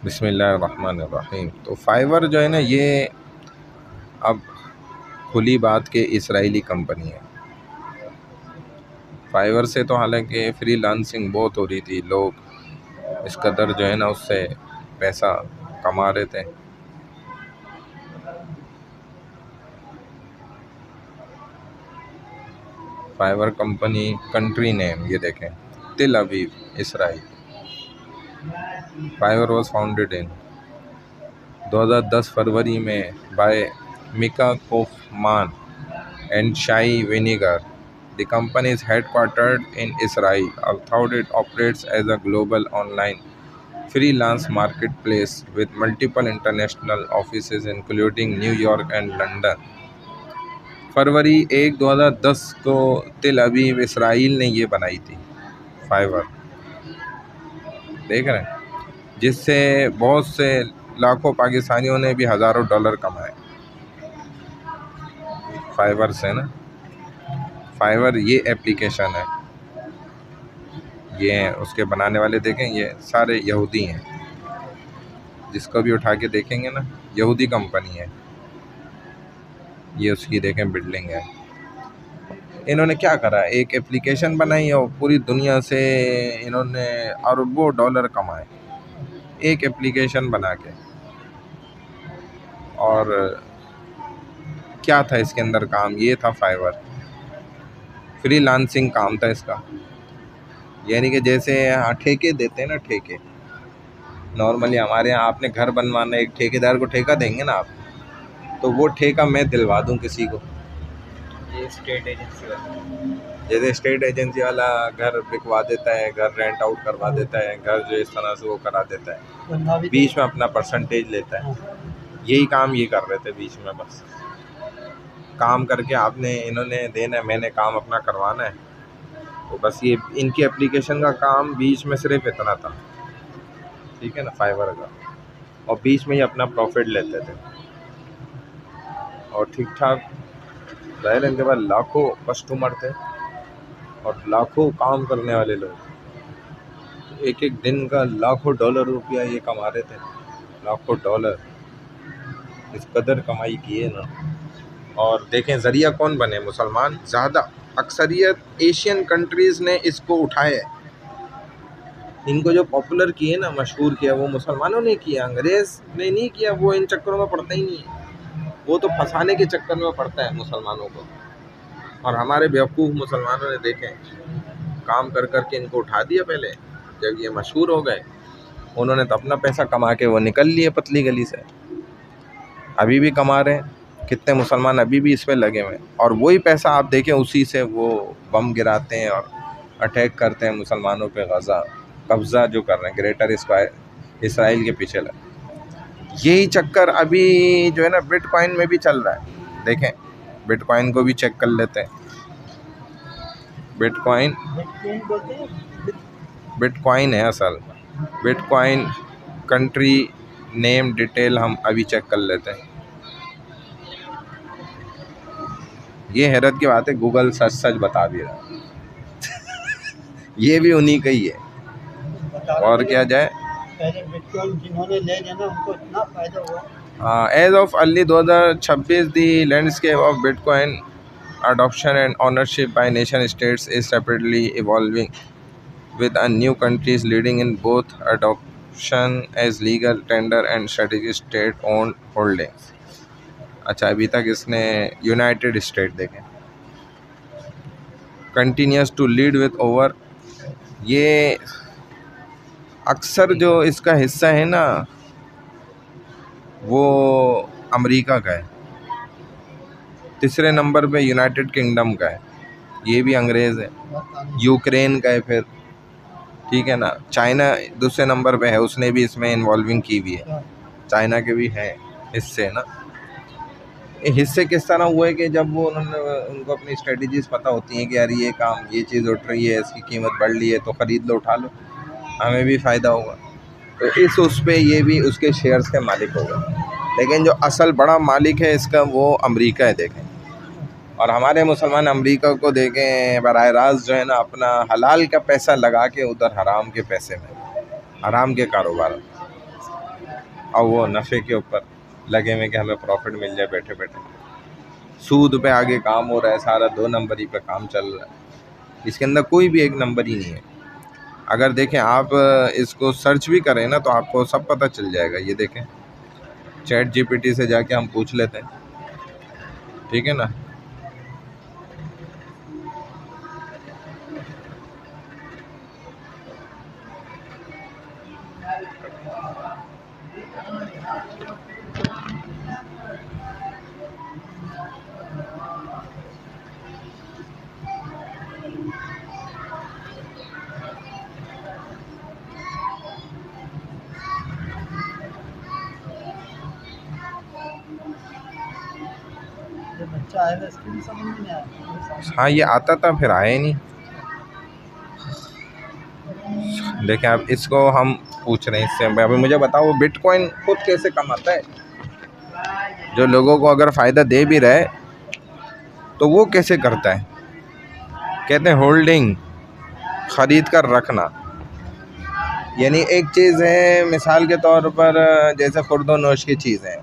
बिस्मिल्लाहिर्रहमानिर्रहीम। तो फाइवर जो है ना, ये अब खुली बात के इसराइली कंपनी है। फाइवर से तो हालांकि फ्रीलांसिंग बहुत हो रही थी, लोग इस कदर जो है ना उससे पैसा कमा रहे थे। फाइवर कंपनी, कंट्री नेम ये देखें, Tel Aviv, Israel. Fiverr was founded in 2010 फरवरी में by Micha Kaufman and Shai Vinegar. The company is headquartered in Israel, although it operates as a global online freelance marketplace with multiple international offices including New York and London. फरवरी 1, 2010 को तिल Aviv Israel ने ये बनाई थी fibre, देख रहे हैं, जिससे बहुत से लाखों पाकिस्तानियों ने भी हज़ारों डॉलर कमाए फाइवर से ना। फाइवर ये एप्लीकेशन है, ये हैं उसके बनाने वाले, देखें ये सारे यहूदी हैं, जिसको भी उठा के देखेंगे ना यहूदी कंपनी है। ये उसकी देखें बिल्डिंग है। इन्होंने क्या करा, एक एप्लीकेशन बनाई और पूरी दुनिया से इन्होंने अरबों डॉलर कमाए एक एप्लीकेशन बना के। और क्या था इसके अंदर काम, ये था फाइवर, फ्रीलांसिंग काम था इसका। यानी कि जैसे ठेके देते हैं ना, ठेके नॉर्मली हमारे यहाँ आपने घर बनवाना, एक ठेकेदार को ठेका देंगे ना आप, तो वो ठेका मैं दिलवा दूं किसी को। ये स्टेट एजेंसी वाला, जैसे स्टेट एजेंसी वाला घर बिकवा देता है, घर रेंट आउट करवा देता है, घर जो इस तरह से वो करा देता है, बीच में अपना परसेंटेज लेता है। यही काम ये कर रहे थे बीच में, बस काम करके आपने इन्होंने देना है, मैंने काम अपना करवाना है। तो बस ये इनकी एप्लीकेशन का काम बीच में सिर्फ इतना था, ठीक है ना, फाइवर का, और बीच में ही अपना प्रॉफिट लेते थे और ठीक ठाक। जाहिर इनके पास लाखों कस्टमर थे और लाखों काम करने वाले लोग, तो एक एक दिन का लाखों डॉलर रुपया ये कमा रहे थे, लाखों डॉलर, इस कदर कमाई किए ना। और देखें ज़रिया कौन बने, मुसलमान ज़्यादा, अक्सरियत एशियन कंट्रीज़ ने इसको उठाए। इनको जो पॉपुलर किए ना, मशहूर किया, वो मुसलमानों ने किया, अंग्रेज़ ने नहीं किया। वो इन चक्करों में पड़ता ही नहीं है, वो तो फंसाने के चक्कर में पड़ता है मुसलमानों को। और हमारे बेवकूफ़ मुसलमानों ने देखें काम कर कर के इनको उठा दिया। पहले जब ये मशहूर हो गए, उन्होंने तो अपना पैसा कमा के वो निकल लिए पतली गली से, अभी भी कमा रहे हैं। कितने मुसलमान अभी भी इस पे लगे हुए हैं, और वही पैसा आप देखें उसी से वो बम गिराते हैं और अटैक करते हैं मुसलमानों पे। गज़ा कब्ज़ा जो कर रहे हैं, ग्रेटर इसराइल के पीछे लगे। यही चक्कर अभी जो है ना बिटकॉइन में भी चल रहा है। देखें बिटकॉइन को भी चेक कर लेते हैं। बिटकॉइन है असल, बिटकॉइन कंट्री नेम डिटेल हम अभी चेक कर लेते हैं। ये हैरत की बात है, गूगल सच सच बता भी रहा ये भी उन्हीं का ही है, और क्या जाए। जिन्होंने ले लेना उनको इतना फायदा हुआ। As of early 2026 the landscape of bitcoin adoption and ownership by nation states is rapidly evolving, with a new countries leading in both adoption as legal tender and strategic state owned holdings। अच्छा, अभी तक इसने United State देखें, continues to lead with over, ये अक्सर जो इसका हिस्सा है ना वो अमेरिका का है। तीसरे नंबर पे यूनाइटेड किंगडम का है, ये भी अंग्रेज़ है। यूक्रेन का है फिर, ठीक है ना। चाइना दूसरे नंबर पे है, उसने भी इसमें इन्वॉल्विंग की हुई है। चाइना के भी हैं हिस्से ना। हिस्से किस तरह हुए कि जब वो उनको अपनी स्ट्रेटजीज पता होती हैं कि यार ये काम, ये चीज़ उठ रही है, इसकी कीमत बढ़ रही है, तो ख़रीद लो, उठा लो, हमें भी फ़ायदा होगा। तो इस उस पे ये भी उसके शेयर्स के मालिक हो गए। लेकिन जो असल बड़ा मालिक है इसका वो अमेरिका है, देखें। और हमारे मुसलमान अमेरिका को देखें बराह रास्त जो है ना अपना हलाल का पैसा लगा के उधर हराम के पैसे में, हराम के कारोबार। और वो नफ़े के ऊपर लगे हुए कि हमें प्रॉफिट मिल जाए बैठे बैठे। सूद पे आगे काम हो रहा है सारा, 2 नंबरी पे काम चल रहा है, इसके अंदर कोई भी 1 नंबर ही नहीं है। अगर देखें आप इसको सर्च भी करें ना तो आपको सब पता चल जाएगा। ये देखें, चैट जीपीटी से जाके हम पूछ लेते हैं, ठीक है ना। ये बच्चा आएगा इसके भी समझ में नहीं आया। हाँ, ये आता था फिर आया ही नहीं। देखें अब इसको हम पूछ रहे हैं इससे, अभी मुझे बताओ बिटकॉइन खुद कैसे कमाता है? जो लोगों को अगर फ़ायदा दे भी रहा है तो वो कैसे करता है? कहते हैं होल्डिंग, ख़रीद कर रखना। यानी एक चीज़ है मिसाल के तौर पर जैसे खुर्दो नोश की चीज़ है,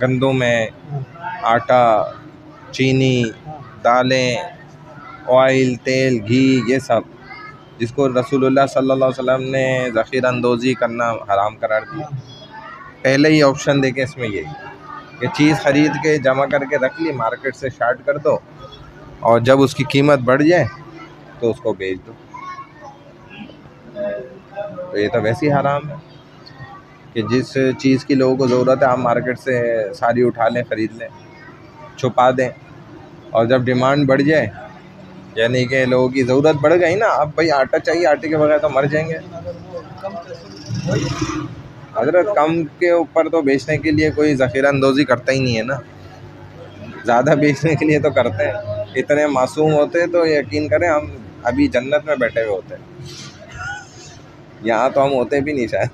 गंदम है, आटा, चीनी, दालें, ऑयल, तेल, घी, ये सब जिसको रसूलुल्लाह सल्लल्लाहु अलैहि वसल्लम ने ज़ख़ीरा अंदोज़ी करना हराम करार दिया। पहले ही ऑप्शन देके इसमें यही कि चीज़ ख़रीद के जमा करके रख ली, मार्केट से शार्ट कर दो और जब उसकी कीमत बढ़ जाए तो उसको बेच दो। तो ये तो वैसे ही हराम है कि जिस चीज़ की लोगों को ज़रूरत है आप मार्केट से सारी उठा लें, ख़रीद लें, छुपा दें, और जब डिमांड बढ़ जाए यानी कि लोगों की ज़रूरत बढ़ गई ना, अब भाई आटा चाहिए, आटे के बगैर तो मर जाएंगे। हज़रत कम के ऊपर तो बेचने के लिए कोई ज़ख़ीरा अंदोज़ी करता ही नहीं है ना, ज़्यादा बेचने के लिए तो करते हैं। इतने मासूम होते तो यकीन करें हम अभी जन्नत में बैठे हुए होते, यहाँ तो हम होते भी नहीं शायद।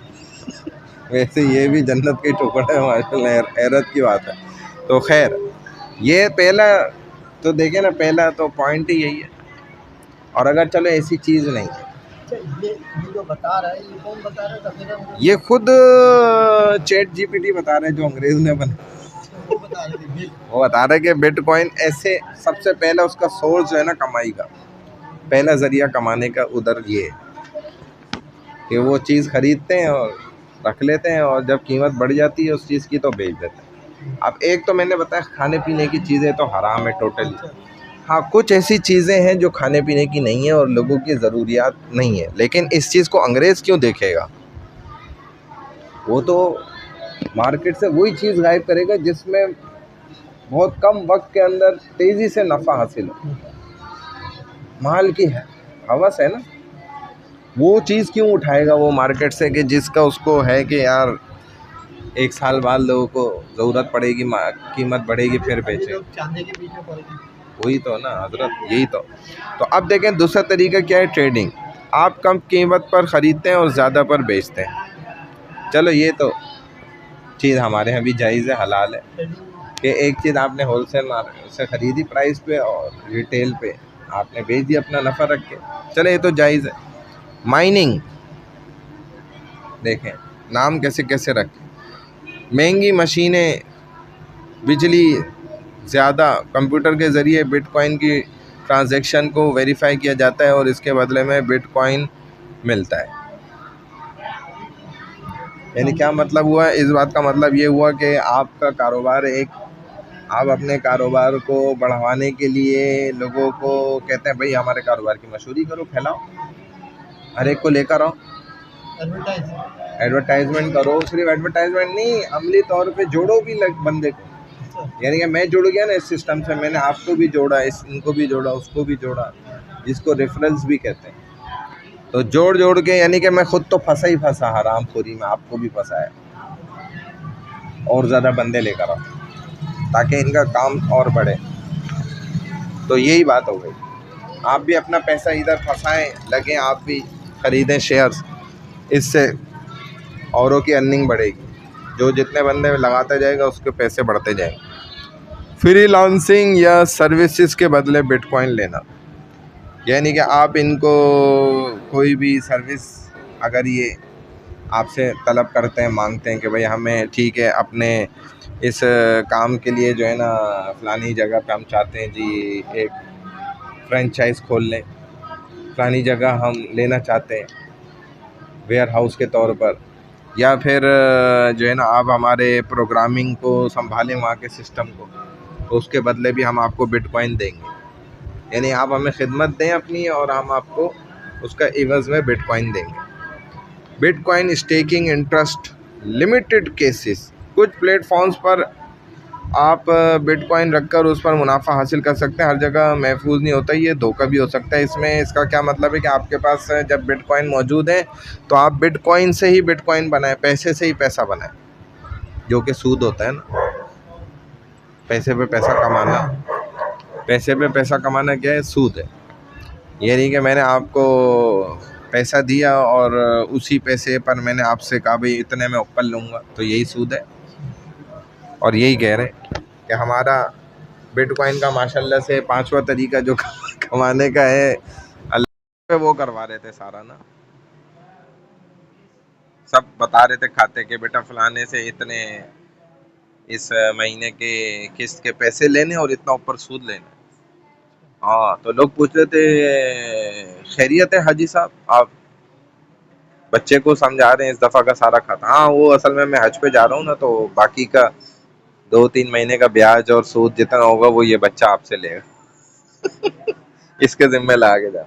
वैसे ये भी जन्नत के टुकड़े है माशाल्लाह, हैरत की बात है। तो खैर ये पहला तो देखें ना, पहला तो पॉइंट ही यही है। और अगर चलो ऐसी चीज़ नहीं है, ये जो बता रहा है ये कौन बता रहा है? ज़ख़ीरा ये खुद चैट जीपीटी बता रहे हैं जो अंग्रेज़ ने बना, वो बता रहे थे। वो बता रहे कि बिटकॉइन ऐसे सबसे पहला उसका सोर्स जो है ना कमाई का, पहला ज़रिया कमाने का उधर ये है कि वो चीज़ ख़रीदते हैं और रख लेते हैं और जब कीमत बढ़ जाती है उस चीज़ की तो बेच देते हैं। अब एक तो मैंने बताया खाने पीने की चीज़ें तो हराम है टोटली। हाँ, कुछ ऐसी चीज़ें हैं जो खाने पीने की नहीं है और लोगों की ज़रूरियात नहीं है, लेकिन इस चीज़ को अंग्रेज़ क्यों देखेगा? वो तो मार्केट से वही चीज़ गायब करेगा जिसमें बहुत कम वक्त के अंदर तेज़ी से नफ़ा हासिल हो। माल की हवस है ना, वो चीज़ क्यों उठाएगा वो मार्केट से कि जिसका उसको है कि यार 1 साल बाद लोगों को ज़रूरत पड़ेगी, कीमत बढ़ेगी फिर बेचे। लोग चांदी के पीछे पड़ेंगे। वही तो ना हज़रत, यही तो। तो अब देखें दूसरा तरीका क्या है, ट्रेडिंग। आप कम कीमत पर ख़रीदते हैं और ज़्यादा पर बेचते हैं। चलो ये तो चीज़ हमारे यहाँ भी जायज़ है, हलाल है कि एक चीज़ आपने होलसेल मार्केट से ख़रीदी प्राइस पे और रिटेल पे आपने बेच दी अपना नफ़ा रख के, चलो ये तो जायज़ है। माइनिंग देखें नाम कैसे कैसे रखें, महंगी मशीनें, बिजली ज़्यादा, कंप्यूटर के ज़रिए बिटकॉइन की ट्रांजैक्शन को वेरीफाई किया जाता है और इसके बदले में बिटकॉइन मिलता है। यानी क्या मतलब हुआ? इस बात का मतलब ये हुआ कि आपका कारोबार आप अपने कारोबार को बढ़ाने के लिए लोगों को कहते हैं भाई हमारे कारोबार की मशहूरी करो, फैलाओ, हर एक को लेकर आओ, एडवर्टाइजमेंट करो। सिर्फ एडवर्टाइजमेंट नहीं, अमली तौर पे जोड़ो भी बंदे को। यानी कि मैं जुड़ गया ना इस सिस्टम से, मैंने आपको भी जोड़ा, इनको भी जोड़ा, उसको भी जोड़ा, जिसको रेफरेंस भी कहते हैं। तो जोड़ जोड़ के यानी कि मैं खुद तो फंसा ही फंसा हराम खोरी में, आपको भी फंसाया और ज़्यादा बंदे लेकर आओ ताकि इनका काम और बढ़े। तो यही बात हो गई, आप भी अपना पैसा इधर फंसाएं, लगे आप भी ख़रीदें शेयर्स, इससे औरों की अर्निंग बढ़ेगी। जो जितने बंदे लगाता जाएगा उसके पैसे बढ़ते जाएंगे। फ्रीलांसिंग या सर्विसेज के बदले बिटकॉइन लेना, यानी कि आप इनको कोई भी सर्विस अगर ये आपसे तलब करते हैं, मांगते हैं कि भाई हमें ठीक है अपने इस काम के लिए जो है ना फ़लानी जगह पे हम चाहते हैं जी एक फ्रेंचाइज़ खोल लें, फ़लानी जगह हम लेना चाहते हैं वेयर हाउस के तौर पर, या फिर जो है ना आप हमारे प्रोग्रामिंग को संभालें वहाँ के सिस्टम को, तो उसके बदले भी हम आपको बिटकॉइन देंगे। यानी आप हमें खिदमत दें अपनी और हम आपको उसका इवज़ में बिटकॉइन देंगे। Bitcoin staking interest limited cases, कुछ प्लेटफॉर्म्स पर आप बिटकॉइन रखकर उस पर मुनाफा हासिल कर सकते हैं। हर जगह महफूज नहीं होता, ये धोखा भी हो सकता है। इसमें इसका क्या मतलब है कि आपके पास जब बिटकॉइन मौजूद है तो आप बिटकॉइन से ही बिटकॉइन बनाएं, पैसे से ही पैसा बनाएं, जो कि सूद होता है ना। पैसे पे पैसा कमाना, पैसे पे पैसा कमाना क्या है? सूद है। ये नहीं कि मैंने आपको पैसा दिया और उसी पैसे पर मैंने आपसे कहा भाई इतने में ऊपर लूँगा, तो यही सूद है। और यही कह रहे हैं कि हमारा बिटकॉइन का माशाल्लाह से 5वां तरीका जो कमाने का है, अल्लाह पे वो करवा रहे थे सारा ना, सब बता रहे थे खाते के बेटा फलाने से इतने इस महीने के किस्त के पैसे लेने और इतना ऊपर सूद लेना। हाँ, तो लोग पूछ रहे थे खैरियत है हाजी साहब, आप बच्चे को समझा रहे हैं इस दफा का सारा खाता। हाँ, वो असल में मैं हज पे जा रहा हूँ ना, तो बाकी का 2-3 महीने का ब्याज और सूद जितना होगा वो ये बच्चा आपसे लेगा। इसके जिम्मे लगा के जा,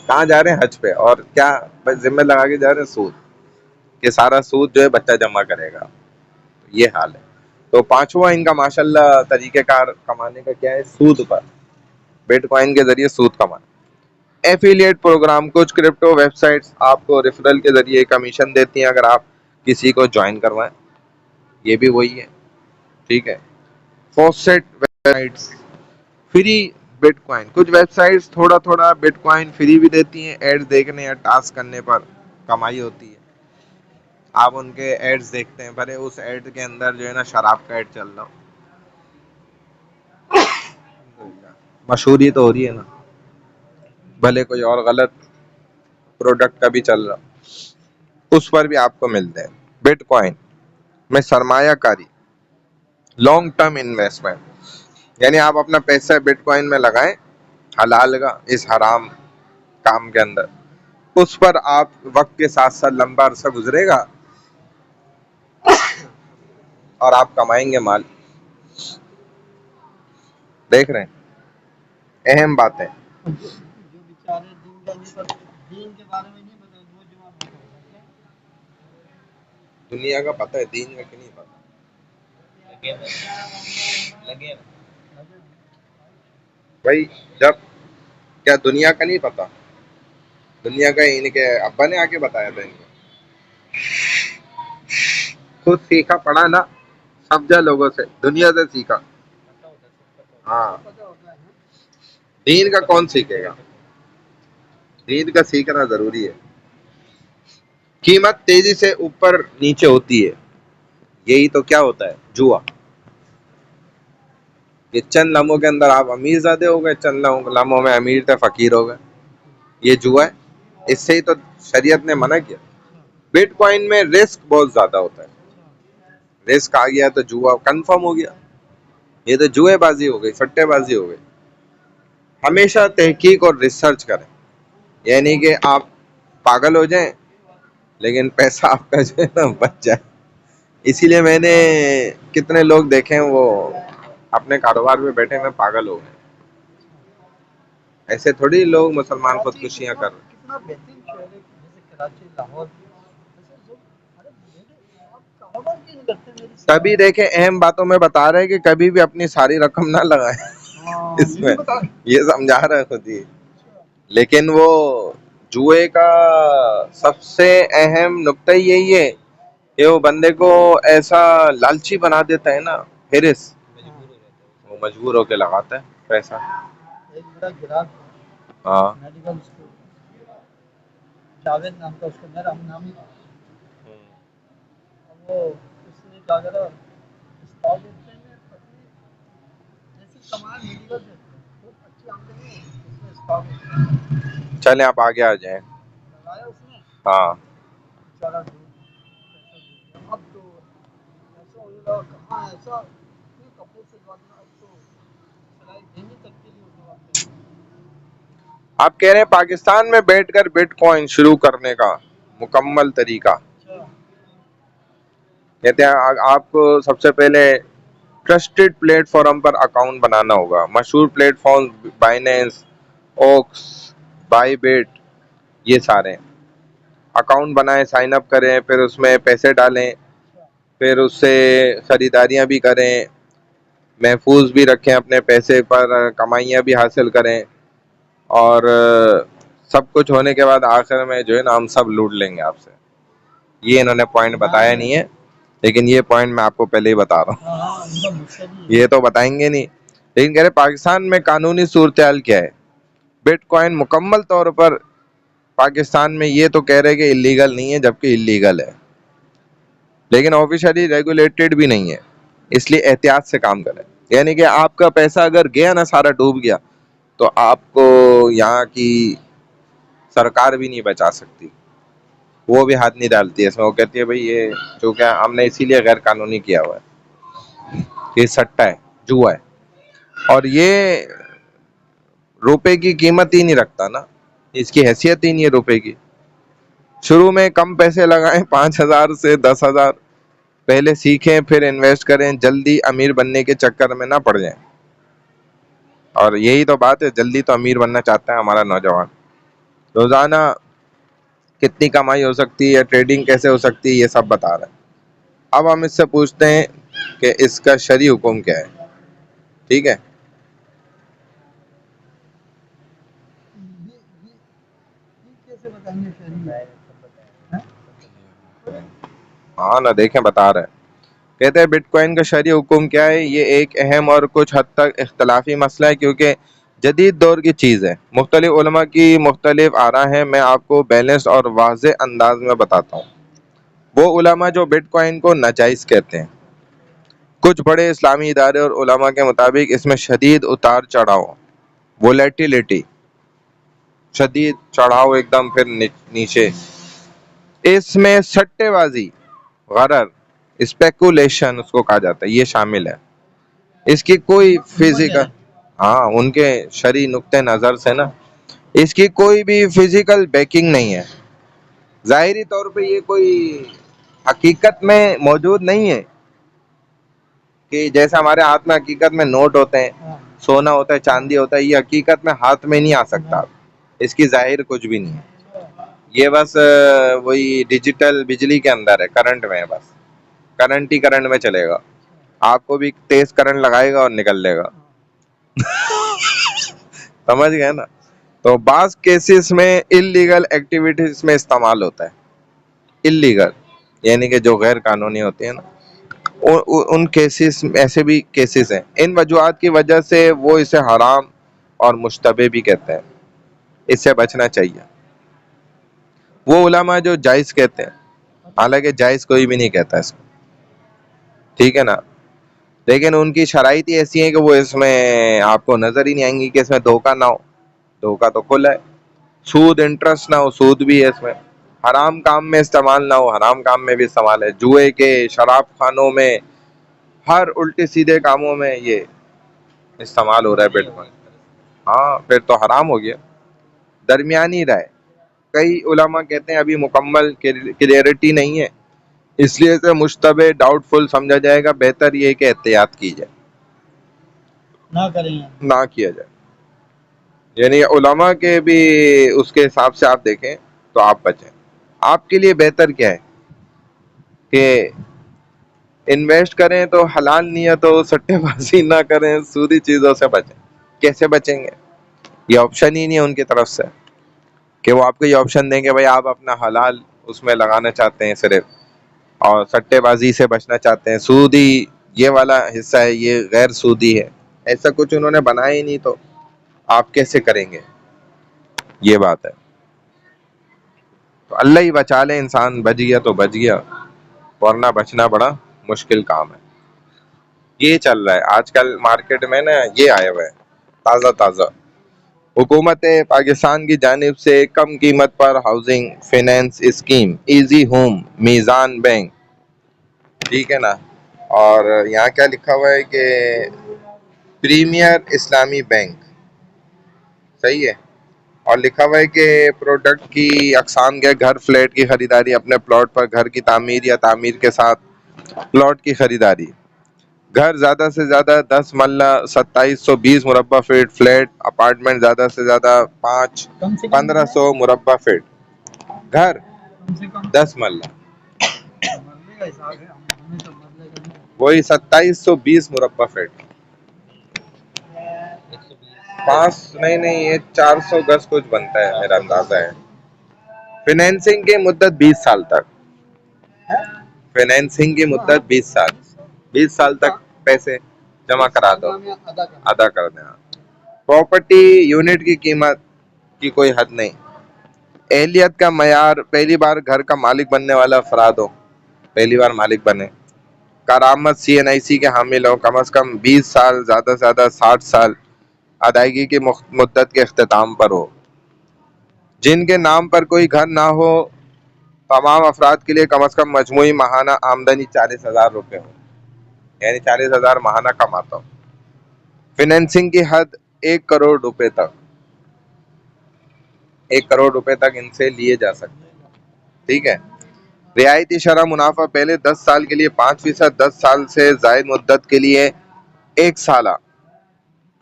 कहाँ जा रहे हैं? हज पे। और क्या जिम्मे लगा के जा रहे हैं? सूद के सारा सूद जो है बच्चा जमा करेगा। तो ये हाल है। तो 5वां इनका माशाल्लाह तरीकेकार कमाने का क्या है? सूद पर, बिटकॉइन के जरिए सूद कमाना। एफिलिएट प्रोग्राम, कुछ क्रिप्टो वेबसाइट्स आपको रेफरल के जरिए कमीशन देती हैं अगर आप किसी को ज्वाइन करवाएं, ये भी वही है, ठीक है। फॉसेट वेबसाइट्स फ्री बिटकॉइन, कुछ वेबसाइट्स थोड़ा थोड़ा बिटकॉइन फ्री भी देती हैं, एड्स देखने या टास्क करने पर कमाई होती है। आप उनके एड्स देखते हैं, भले उस एड के अंदर जो है ना शराब का एड चल रहा हो, मशहूरी तो हो रही है ना, भले कोई और गलत प्रोडक्ट का भी चल रहा, उस पर भी आपको मिलते हैं। बिटकॉइन में सरमायाकारी, लॉन्ग टर्म इन्वेस्टमेंट, यानी आप अपना पैसा बिटकॉइन में लगाएं हलाल का इस हराम काम के अंदर, उस पर आप वक्त के साथ साथ लंबा अरसा गुजरेगा और आप कमाएंगे माल। देख रहे हैं अहम बातें। जो बेचारे दीन का नहीं पता, दीन के बारे में नहीं पता, वो जमा नहीं कर सकते। दुनिया का पता है, दीन का क्यों नहीं पता? लगे भाई, जब क्या दुनिया का नहीं पता? दुनिया का इनके अब्बा ने आके बताया था इनको, खुद सीखा पढ़ा ना, समझा लोगों से, दुनिया से सीखा। हाँ, पता होता है ना। दीन का कौन सीखेगा? दीन का सीखना जरूरी है। कीमत तेजी से ऊपर नीचे होती है, यही तो क्या होता है? जुआ। कि चंद लम्हों के अंदर आप अमीर ज्यादा हो गए, चंद लम्हों में अमीर थे फकीर हो गए, ये जुआ है। इससे ही तो शरीयत ने मना किया। बिटकॉइन में रिस्क बहुत ज्यादा होता है, रिस्क आ गया तो जुआ कंफर्म हो गया, ये तो जुएबाजी हो गई, सट्टेबाजी हो गई। हमेशा तहकीक और रिसर्च करें, ये नहीं कि आप पागल हो जाएं लेकिन पैसा आपका जो है ना बच जाए। इसीलिए मैंने कितने लोग देखे हैं वो अपने कारोबार में बैठे में पागल हो गए। ऐसे थोड़ी लोग मुसलमान कराची खुदकुशियां कितना कर रहे हैं। कितना बेहतरीन शहर है, जैसे कराची, लाहौर। ऐसे लोग, अरे बेटे आप कारोबार क्यों नहीं करते मेरी तभी देखे अहम बातों में बता रहे हैं कि कभी भी अपनी सारी रकम ना लगाएं हाँ, ये इसमें, भी बता। ये समझा रहे खुद ही। लेकिन वो जुए का सबसे अहम नुक्ता ही यही है कि वो बंदे को ऐसा लालची बना देता है ना, हिरिस, हाँ, वो मजबूर होके लगाता है पैसा। एक बड़ा ग्राहक हाँ। मेडिकल स्टोर, जावेद नाम का, उसका मेरा हम नाम ही था। अब वो उसने क्या करा, स्टॉक एक्सचेंज में पत्नी जैसी कमाल मेडिकल से खूब अच्छी आमदनी है, उसने स्टॉक एक्सचेंज चले आप आगे आ जाए। लगाया उसने, हाँ। बेचारा डूब होने लगा, कहाँ ऐसा फिर कपड़े से बांधना, अब तो सिलाई देने तक के लिए होने वाले हैं। आप कह रहे हैं पाकिस्तान में बैठकर बिटकॉइन शुरू करने का मुकम्मल तरीका। अच्छा, कहते हैं आपको सबसे पहले ट्रस्टेड प्लेटफॉर्म पर अकाउंट बनाना होगा। मशहूर प्लेटफॉर्म बाइनेंस, ओक्स, बाईबिट, ये सारे अकाउंट बनाएं, साइन अप करें, फिर उसमें पैसे डालें, अच्छा, फिर उससे खरीदारियां भी करें, महफूज भी रखें अपने पैसे पर, कमाइयां भी हासिल करें, और सब कुछ होने के बाद आखिर में जो है ना हम सब लूट लेंगे आपसे। ये इन्होंने पॉइंट बताया नहीं है, लेकिन ये पॉइंट मैं आपको पहले ही बता रहा हूँ, हाँ हाँ, एकदम सही है। ये तो बताएंगे नहीं। लेकिन कह रहे पाकिस्तान में कानूनी सूरत हाल क्या है। बिटकॉइन मुकम्मल तौर पर पाकिस्तान में ये तो कह रहे कि इलीगल नहीं है, जबकि इलीगल है, लेकिन ऑफिशियली रेगुलेटेड भी नहीं है, इसलिए एहतियात से काम करें। यानी कि आपका पैसा अगर गया ना, सारा डूब गया, तो आपको यहाँ की सरकार भी नहीं बचा सकती, वो भी हाथ नहीं डालती है इसमें। वो कहती है भाई ये चूंकि हमने इसीलिए गैर कानूनी किया हुआ है, ये सट्टा है, जुआ है, और ये रुपए की कीमत ही नहीं रखता ना, इसकी हैसियत ही नहीं है रुपए की। शुरू में कम पैसे लगाएं, 5,000 से 10,000, पहले सीखें फिर इन्वेस्ट करें, जल्दी अमीर बनने के चक्कर में ना पड़ जाएं। और यही तो बात है, जल्दी तो अमीर बनना चाहता है हमारा नौजवान। रोजाना कितनी कमाई हो सकती है, ट्रेडिंग कैसे हो सकती है, ये सब बता रहे हैं। अब हम इससे पूछते हैं कि इसका शरई हुक्म क्या है। ठीक है, ये कैसे बताएंगे शहरी हैं? हाँ ना, देखें बता रहे हैं। कहते हैं बिटकॉइन का शरई हुक्म क्या है। ये एक अहम और कुछ हद तक इख्तलाफी मसला है, क्योंकि जदीद दौर की चीज़ है। मुख्तलिफ उलमा की मुख्तलिफ आरा है, मैं आपको बैलेंस और वाज़े अंदाज में बताता हूँ। वो उलमा जो बिटकॉइन को नाजायज़ कहते हैं, कुछ बड़े इस्लामी इदारे और उलमा के मुताबिक इसमें शदीद उतार चढ़ाव, वोलेटिलिटी, शदीद चढ़ाव एकदम, फिर नीचे, इसमें सट्टेबाजी, गरर, स्पेकुलेशन उसको कहा जाता है, ये शामिल है। इसकी कोई फिजिकल, हाँ उनके शरई नुक्ते नजर से ना, इसकी कोई भी फिजिकल बैकिंग नहीं है। जाहिरी तौर पे ये कोई हकीकत में मौजूद नहीं है, कि जैसे हमारे हाथ में हकीकत में नोट होते हैं, हाँ, सोना होता है, चांदी होता है, ये हकीकत में हाथ में नहीं आ सकता। इसकी जाहिर कुछ भी नहीं है, ये बस वही डिजिटल बिजली के अंदर है, करंट में है, बस करंट ही करंट में चलेगा। आपको भी तेज करंट लगाएगा और निकल लेगा। समझ गए ना। तो बास केसेस में इलीगल एक्टिविटीज में इस्तेमाल होता है। इलीगल यानी कि जो गैर कानूनी होती है ना, उन केसेस, ऐसे भी केसेस हैं। इन वजूहात की वजह से वो इसे हराम और मुश्तबे भी कहते हैं, इससे बचना चाहिए। वो उलमा जो जायज कहते हैं, हालांकि जायज कोई भी नहीं कहता इसको, ठीक है ना, लेकिन उनकी शराइत ही ऐसी है कि वो इसमें आपको नजर ही नहीं आएंगी कि इसमें धोखा ना हो। धोखा तो खुला है, सूद इंटरेस्ट ना हो, सूद भी है इसमें, हराम काम में इस्तेमाल ना हो, हराम काम में भी इस्तेमाल है, जुए के, शराब खानों में, हर उल्टे सीधे कामों में ये इस्तेमाल हो रहा है बिटकॉइन। हाँ फिर तो हराम हो गया। दरमियानी राय, कई उलमा कहते हैं अभी मुकम्मल क्लियरिटी नहीं है, इसलिए इसे मुश्तबे, डाउटफुल समझा जाएगा, बेहतर ये है कि एहतियात की जाए, ना करें। ना किया जाए। यानी उलमा के भी उसके हिसाब से आप देखें तो आप बचें। आपके लिए बेहतर क्या है कि इन्वेस्ट करें तो हलाल नियत हो, सट्टेबाजी ना करें, सूदी चीजों से बचें। कैसे बचेंगे, ये ऑप्शन ही नहीं है उनकी तरफ से कि वो आपको ये ऑप्शन देंगे भाई आप अपना हलाल उसमें लगाना चाहते हैं सिर्फ, और सट्टेबाजी से बचना चाहते हैं, सूदी ये वाला हिस्सा है, ये गैर सूदी है। ऐसा कुछ उन्होंने बनाया ही नहीं, तो आप कैसे करेंगे, ये बात है। तो अल्लाह ही बचा ले, इंसान बच गया तो बच गया, वरना बचना बड़ा मुश्किल काम है। ये चल रहा है आजकल मार्केट में ना, ये आया हुआ है ताज़ा ताज़ा। हुकूमत पाकिस्तान की जानिब से कम कीमत पर housing finance scheme, easy home, Meezan bank, ठीक है ना, और यहाँ क्या लिखा हुआ है कि प्रीमियर इस्लामी बैंक, सही है। और लिखा हुआ है कि प्रोडक्ट की अकसाम के घर फ्लैट की खरीदारी, अपने प्लॉट पर घर की तामीर या तामीर के साथ प्लॉट की खरीदारी, घर ज्यादा से ज्यादा 10 मल्ला 2720 मुरब्बा फीट, फ्लैट अपार्टमेंट ज्यादा से ज्यादा 5 कम से कम 1500 मुरब्बा फीट, घर कम से कम 10 मल्ला, मरने का हिसाब है, हमें तो मरने का नहीं। वही 2720 मुरब्बा फीट, 5 नहीं नहीं ये 400 गज कुछ बनता है मेरा अंदाजा है। फाइनेंसिंग की मुद्दत 20 साल तक, फाइनेंसिंग की मुद्दत 20 साल, 20 साल तक पैसे जमा करा दो, अदा कर देना। प्रॉपर्टी यूनिट की कीमत की कोई हद नहीं। एहलियत का मयार, पहली बार घर का मालिक बनने वाला अफराद हो, पहली बार मालिक बने। करामत CNIC के हामिल हो, कम अज कम 20 साल, ज्यादा से ज्यादा 60 साल अदायगी की मुद्दत के अख्ताम पर हो। जिनके नाम पर कोई घर ना हो, तमाम अफराद के लिए कम अज कम मजमूई माहाना आमदनी 40,000 रुपये हो, यानी 40,000 माहाना कमाता हो। फाइनेंसिंग की हद 1 करोड़ रुपए तक, 1 करोड़ रुपए तक इनसे लिए जा सकते हैं, ठीक है। रियायती शरह मुनाफा पहले 10 साल के लिए 5%, 10 साल से जायद मुद्दत के लिए 1 साला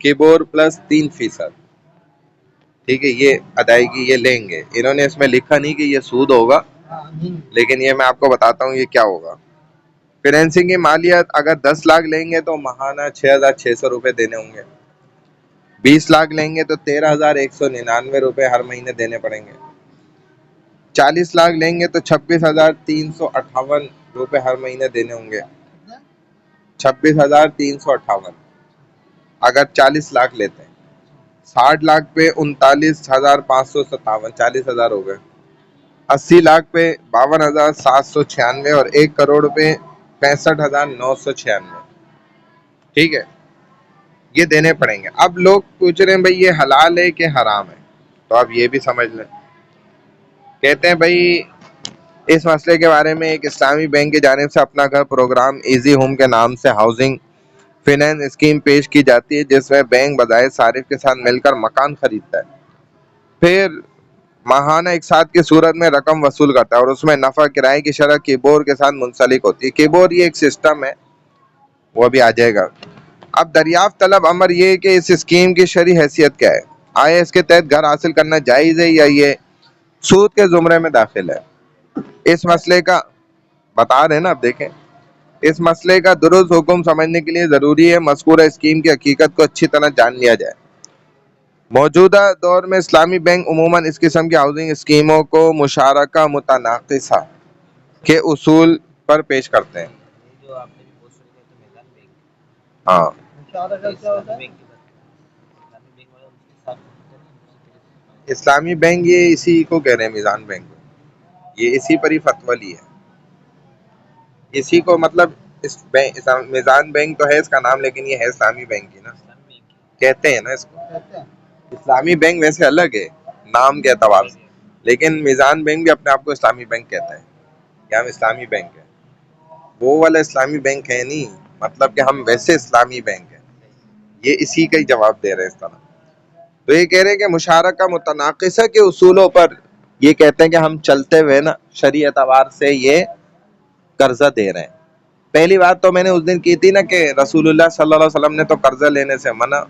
किबोर प्लस 3%, ठीक है। ये अदायगी ये लेंगे, इन्होंने इसमें लिखा नहीं कि ये सूद होगा, लेकिन ये मैं आपको बताता हूँ ये क्या होगा। फाइनेंसिंग की मालियत अगर 10 लाख लेंगे तो माहाना 6,600 रुपए देने होंगे, 20 लाख लेंगे तो 13,199 रुपए हर महीने देने पड़ेंगे, 40 लाख लेंगे तो 26,358 रुपए हर महीने देने होंगे, 26,358 अगर 40 लाख लेते हैं। 60 लाख पे 39,557, 40,000 हो गए। 80 लाख पे 52,796 और 1 करोड़ पे 65,996, ठीक है। ये देने पड़ेंगे। अब लोग पूछ रहे हैं भाई ये हलाल है कि हराम है, तो आप ये भी समझ लें। कहते हैं भाई इस मसले के बारे में एक इस्लामी बैंक की जानिब से अपना घर प्रोग्राम इजी होम के नाम से हाउसिंग फाइनेंस स्कीम पेश की जाती है, जिसमें बैंक बजाय सारिफ के साथ मिलकर मकान खरीदता है, फिर माहाना एक साथ की सूरत में रकम वसूल करता है और उसमें नफा किराए की शरह कीबोर्ड के साथ मुंसलिक होती है। कीबोर्ड ये एक सिस्टम है, वो भी आ जाएगा। अब दरियाफ्त तलब अमर ये है कि इस स्कीम की शरई हैसियत क्या है, आया इसके तहत घर हासिल करना जायज़ है या ये सूद के जुमरे में दाखिल है। इस मसले का बता रहे हैं ना, अब देखें। इस मसले का दुरुस्त हुक्म समझने के लिए जरूरी है मज़कूरा स्कीम की हकीकत को अच्छी तरह जान लिया जाए। मौजूदा दौर में इस्लामी बैंक उमूमन इस किस्म की हाउसिंग स्कीमों को मुशारका मुतनाक़िसा के उसूल पर पेश करते हैं। हाँ, इस्लामी बैंक ये इसी को कह रहे हैं, मीज़ान बैंक, ये इसी पर ही फतवा लिया है, इसी को मतलब इस बैंक मीज़ान बैंक तो है इसका नाम, लेकिन ये है इस्लामी बैंक ही ना, कहते हैं ना इसको। इस्लामी बैंक वैसे अलग है नाम के एतबार से, लेकिन मीज़ान बैंक भी अपने आप को इस्लामी बैंक कहता है कि हम इस्लामी बैंक है। वो वाला इस्लामी बैंक है नहीं, मतलब कि हम वैसे इस्लामी बैंक है, ये इसी का ही जवाब दे रहे हैं इस तरह। तो ये कह रहे हैं कि मुशारका मुतनाक़िसा के उसूलों पर ये कहते हैं कि हम चलते हुए ना शरई एतबार से ये कर्जा दे रहे हैं। पहली बात तो मैंने उस दिन की थी ना कि रसूलुल्लाह सल्लल्लाहु अलैहि वसल्लम ने तो कर्जा लेने से मना,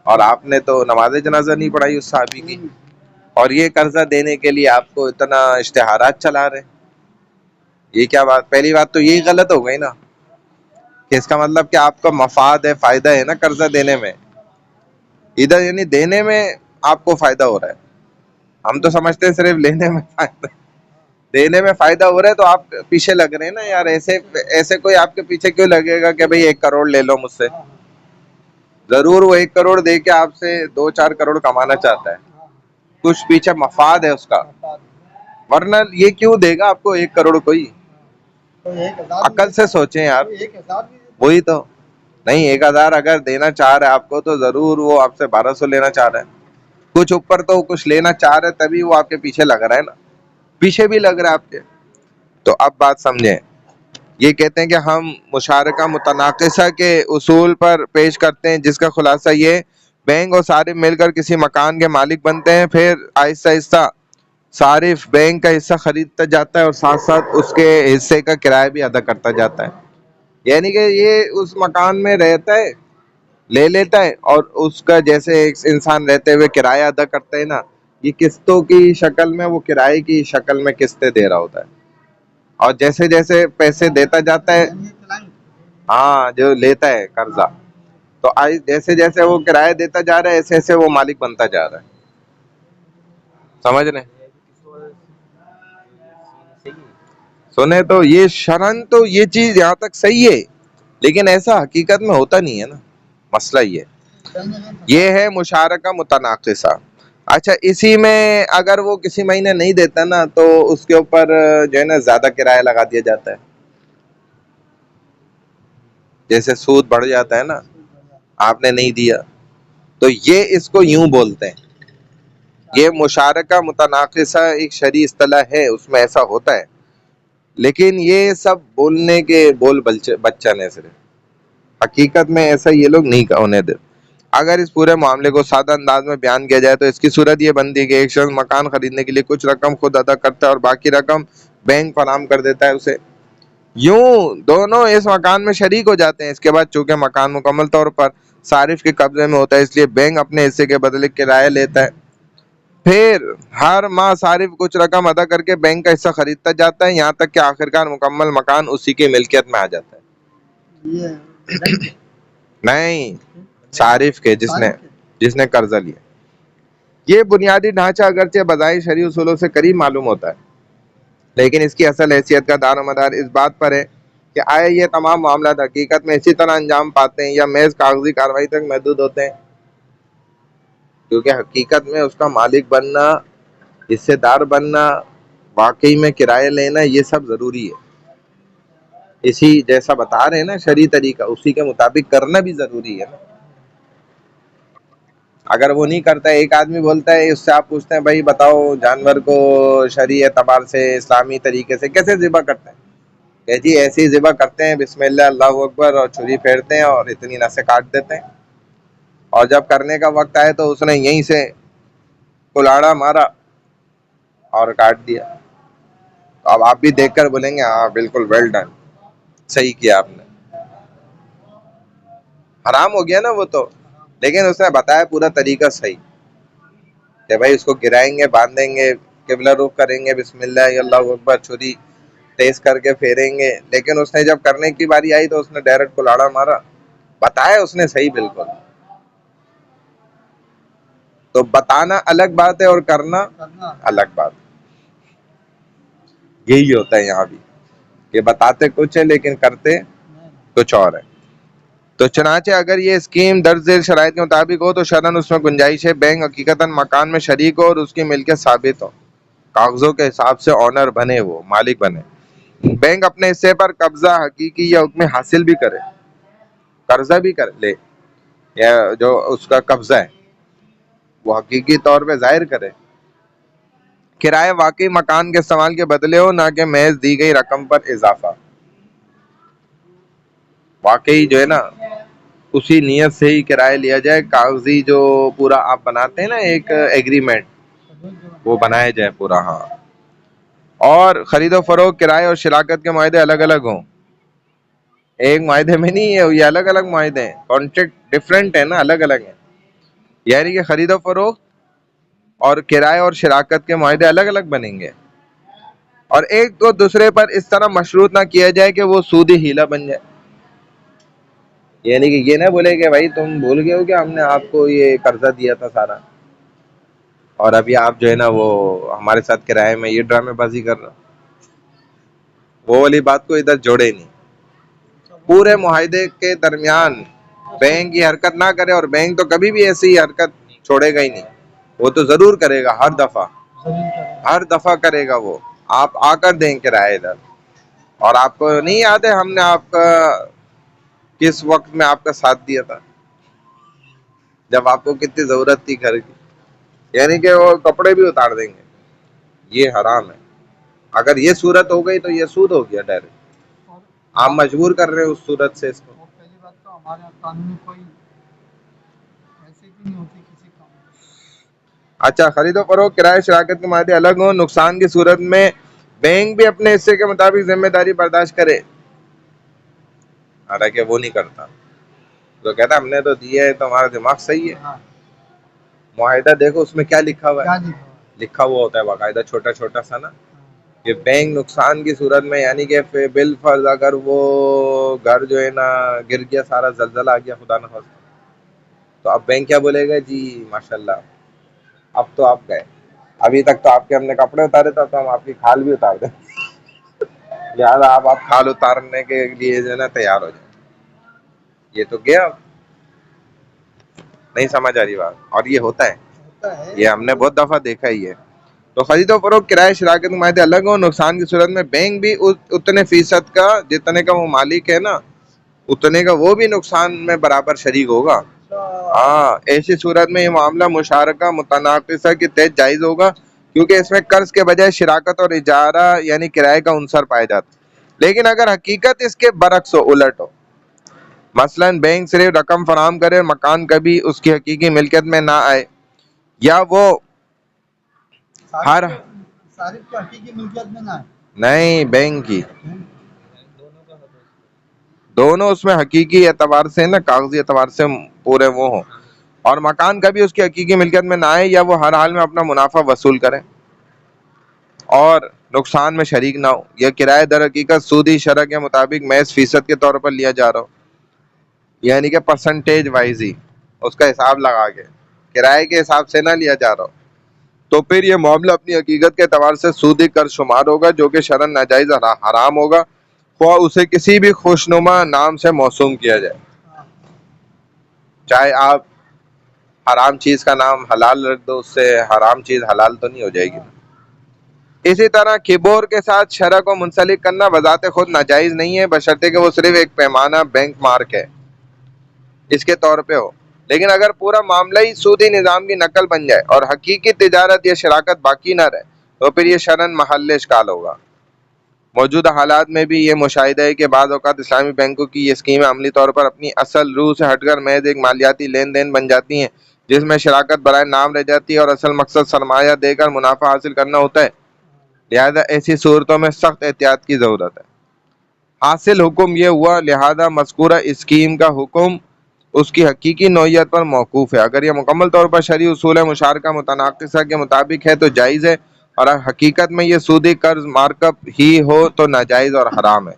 और आपने तो नमाज जनाजा नहीं पढ़ाई उस साहबी की, और ये कर्जा देने के लिए आपको इतना इश्तिहारात चला रहे। ये क्या बात, पहली बात तो यही गलत हो गई ना कि इसका मतलब कि आपका मफाद है, फायदा है ना कर्जा देने में, इधर यानी देने में आपको फायदा हो रहा है। हम तो समझते हैं सिर्फ लेने में फायदा, देने में फायदा हो रहा है तो आप पीछे लग रहे हैं ना यार। ऐसे ऐसे कोई आपके पीछे क्यों लगेगा कि भाई 1 करोड़ ले लो मुझसे। जरूर वो 1 करोड़ दे के आपसे 2-4 करोड़ कमाना चाहता है, कुछ पीछे मफाद है उसका, वरना ये क्यों देगा आपको 1 करोड़ कोई। अकल से सोचें यार, वही तो नहीं, 1,000 अगर देना चाह रहा है आपको तो जरूर वो आपसे 1,200 लेना चाह रहा है, कुछ ऊपर तो कुछ लेना चाह रहा है, तभी वो आपके पीछे लग रहा है ना, पीछे भी लग रहा है आपके। तो अब बात समझें, ये कहते हैं कि हम मुशारका मुतनाकिसा के उसूल पर पेश करते हैं, जिसका खुलासा ये बैंक और सारिफ मिलकर किसी मकान के मालिक बनते हैं। फिर आहिस्ता आहिस्ता सारिफ बैंक का हिस्सा खरीदता जाता है और साथ साथ उसके हिस्से का किराया भी अदा करता जाता है। यानी कि ये उस मकान में रहता है, ले लेता है, और उसका जैसे एक इंसान रहते हुए किराया अदा करता है ना, ये किस्तों की शक्ल में, वो किराए की शक्ल में किस्तें दे रहा होता है। और जैसे जैसे पैसे देता जाता है, यानी क्लाइंट। हाँ, जो लेता है कर्जा, तो आई जैसे जैसे वो किराया देता जा रहा है, ऐसे ऐसे वो मालिक बनता जा रहा है। समझ रहे हैं? सुने तो ये शरन तो ये चीज यहाँ तक सही है, लेकिन ऐसा हकीकत में होता नहीं है ना, मसला ये है मुशारका मुतनाकिसा। अच्छा, इसी में अगर वो किसी महीने नहीं देता ना, तो उसके ऊपर जो है ना ज्यादा किराया लगा दिया जाता है, जैसे सूद बढ़ जाता है ना, आपने नहीं दिया, तो ये इसको यूं बोलते हैं। ये मुशारका मुतनाकिसा एक शरई इस्तिलाह है, उसमें ऐसा होता है, लेकिन ये सब बोलने के बोल बच्चन है सिर्फ, हकीकत में ऐसा ये लोग नहीं होने देते। अगर इस पूरे मामले को सादा अंदाज में बयान किया जाए तो इसकी सूरत ये बनती है कि एक शख्स मकान खरीदने के लिए कुछ रकम खुद अदा करता है और बाकी रकम बैंक फराहम कर देता है उसे। यूं दोनों इस मकान में शरीक हो जाते हैं। इसके बाद चूंकि मकान मुकम्मल तौर पर सारिफ के कब्जे में होता है, इसलिए बैंक अपने हिस्से के बदले किराया लेता है। फिर हर माह सारिफ कुछ रकम अदा करके बैंक का हिस्सा खरीदता जाता है, यहाँ तक कि आखिरकार मुकम्मल मकान उसी की मिल्कियत में आ जाता है। ये बैंक के, नहीं, सारिफ के, जिसने सारिफ के। जिसने कर्जा लिया। ये बुनियादी ढांचा अगरचे बज़ाहिर शरई उसूलों से करीब मालूम होता है, लेकिन इसकी असल हैसियत का दारोमदार इस बात पर है कि आया ये तमाम मामला हकीकत में इसी तरह अंजाम पाते हैं या महज कागजी कार्रवाई तक महदूद होते हैं। क्योंकि हकीकत में उसका मालिक बनना, हिस्सेदार बनना, वाकई में किराया लेना, ये सब जरूरी है। इसी जैसा बता रहे हैं ना शरई तरीका, उसी के मुताबिक करना भी जरूरी है ना। अगर वो नहीं करता है, एक आदमी बोलता है, उससे आप पूछते हैं भाई बताओ जानवर को शरई एतबार से इस्लामी तरीके से कैसे ज़िबा करते हैं, कह जी ऐसे ही ज़िबा करते हैं, बिस्मिल्लाह अल्लाहु अकबर, और छुरी फेरते हैं और इतनी नसें काट देते हैं, और जब करने का वक्त आए तो उसने यहीं से कुल्हाड़ा मारा और काट दिया। तो अब आप भी देखकर बोलेंगे हाँ बिल्कुल वेल डन, सही किया आपने। हराम हो गया ना वो तो, लेकिन उसने बताया पूरा तरीका सही कि भाई उसको गिराएंगे, बांधेंगे, किबला रुख करेंगे, बिस्मिल्लाह अल्लाहु अकबर, छुरी तेज करके फेरेंगे। लेकिन उसने जब करने की बारी आई तो उसने डायरेक्ट कुल्हाड़ा मारा। बताया उसने सही बिल्कुल। तो बताना अलग बात है और करना करना अलग बात। यही होता है यहाँ भी कि बताते कुछ है लेकिन करते नहीं। कुछ और है। तो चनाचे अगर ये स्कीम दर्ज झेल शराइत के मुताबिक हो तो शरन उसमें गुंजाइश है बैंक हकीकतन मकान में शरीक हो और उसकी मिल्कियत साबित हो, कागजों के हिसाब से ऑनर बने, वो मालिक बने। बैंक अपने हिस्से पर कब्जा हकीकी या हुक्म हासिल भी करे, कर्जा भी कर ले, या जो उसका कब्जा है वो हकीकी तौर पे जाहिर करे। किराया वाकई मकान के इस्तेमाल के बदले हो, ना कि महज दी गई रकम पर इजाफा। वाकई जो है ना उसी नियत से ही किराया लिया जाए, कागजी जो पूरा आप बनाते हैं ना एक एग्रीमेंट, वो बनाया जाए पूरा। हाँ, और खरीदो फरोख्त, किराए और शराकत के मायदे अलग अलग हों, एक मायदे में नहीं है, ये अलग अलग मायदे हैं, कॉन्ट्रैक्ट डिफरेंट है ना, अलग अलग है। यानी कि खरीदो फरोख्त और किराए और शराकत के मायदे अलग अलग बनेंगे, और एक को दूसरे पर इस तरह मशरूत ना किया जाए कि वो सूदी हीला बन जाए। यानी कि ये ना बोले कि भाई तुम भूल गए हो कि हमने आपको ये कर्जा दिया था सारा, और अभी आप जो है ना वो हमारे साथ किराए में ये ड्रामेबाजी कर रहे हो। वो वाली बात को इधर जोड़े नहीं। पूरे मुआहदे के दरमियान बैंक ये हरकत ना करे, और बैंक तो कभी भी ऐसी हरकत छोड़ेगा ही नहीं, वो तो जरूर करेगा, हर दफा करेगा वो। आप आकर दें किराया इधर, और आपको नहीं याद है हमने आपका किस वक्त में आपका साथ दिया था, जब आपको कितनी जरूरत थी घर की। यानी कि वो कपड़े भी उतार देंगे। ये हराम है। अगर ये सूरत हो गई तो ये सूद हो गया डायरेक्ट। आप मजबूर कर रहे हो उस सूरत से इसको। वो पहली बात तो हमारे यहाँ कानून में कोई ऐसी भी नहीं होती किसी काम में। अच्छा, खरीदो फरोख्त किराए शराकत के मादे अलग हो, नुकसान की सूरत में बैंक भी अपने हिस्से के मुताबिक जिम्मेदारी बर्दाश्त करे। हालांकि वो नहीं करता, तो कहता हमने तो दिया है तो हमारा दिमाग सही है। हाँ, मुआहिदा देखो उसमें क्या लिखा हुआ क्या है, लिखा हुआ है? लिखा हुआ होता है बाकायदा छोटा छोटा सा ना, हाँ, कि बैंक नुकसान की सूरत में, यानी कि बिल फर्ज अगर वो घर जो है ना गिर गया, सारा जलजला आ गया खुदा न खास्ता, तो अब बैंक क्या बोलेगा जी माशाल्लाह अब तो आप गए, अभी तक तो आपके हमने कपड़े उतारे थे, तो हम आपकी खाल भी उतार दें, लिहाजा आप खाल उतारने के लिए जो है ना तैयार हो जाए। ये तो गया, नहीं समझ आ रही बात, और ये होता है, होता है। ये हमने बहुत दफा देखा ही है। तो खरीदो फरोख्त किराए शराकत के मायदे अलग हो, नुकसान की सूरत में बैंक भी उतने फीसद का, जितने का वो मालिक है ना उतने का वो भी नुकसान में बराबर शरीक होगा। अच्छा, हाँ, ऐसी सूरत में ये मामला मुशारका मुतनाकिसा के तहत जायज होगा, क्योंकि इसमें कर्ज के बजाय शिराकत और इजारा यानी किराए का उनसर पाया जाता है। लेकिन अगर हकीकत इसके बरक्स हो, उलट हो, मसलन बैंक सिर्फ रकम फराहम करे, मकान कभी उसकी हकीकी मिल्कियत में ना आए, या वो हर सारिफ की हकीकी मिल्कियत में ना है। नहीं बैंक की, हम्म, दोनों उसमें हकीकी एतबार से ना कागजी एतबार से पूरे वो हो, और मकान कभी उसकी हकीकी मिल्कियत में ना आए, या वो हर हाल में अपना मुनाफा वसूल करे और नुकसान में शरीक ना हो, यह किराए दर हकीकत सूदी शरह के मुताबिक महज फीसद के तौर पर लिया जा रहा हो, यानी कि परसेंटेज वाइज ही उसका हिसाब लगा के किराए के हिसाब से ना लिया जा रहा हो, तो फिर यह मामला अपनी हकीकत के एतबार से सूदी कर शुमार होगा, जो कि शरन नाजायज हराम होगा, ख्वाह उसे किसी भी खुशनुमा नाम से मौसूम किया जाए। हाँ, चाहे आप हराम चीज का नाम हलाल रख दो, उससे हराम चीज हलाल तो नहीं हो जाएगी ना। इसी तरह किबोर के साथ शरह को मुंसलिक करना बजाते खुद नाजायज नहीं है, बशर्ते कि वो सिर्फ एक पैमाना बैंक मार्क है इसके तौर पे हो। लेकिन अगर पूरा मामला ही सूदी निज़ाम की नकल बन जाए और हकीकी तिजारत या शराकत बाकी ना रहे, तो फिर ये शरन महल इश्काल होगा। मौजूदा हालात में भी ये मुशाहिदा है कि बाज़ औक़ात इस्लामी बैंकों की ये स्कीमें अमली तौर पर अपनी असल रूह से हटकर महज एक मालियाती लेन देन बन जाती हैं, जिसमें शराकत बराए नाम रह जाती है और असल मकसद सरमाया देकर मुनाफा हासिल करना होता है। लिहाजा ऐसी सूरतों में सख्त एहतियात की ज़रूरत है। हासिल हुक्म यह हुआ, लिहाजा मज़कूरा स्कीम का हुक्म उसकी हकीकी नौइयत पर मौकूफ़ है। अगर यह मुकम्मल तौर पर शरई उसूल मुशारका मुतनाक़िसा के मुताबिक है तो जायज़ है, और अगर हकीकत में यह सूदी कर्ज मार्कअप ही हो तो नाजायज़ और हराम है।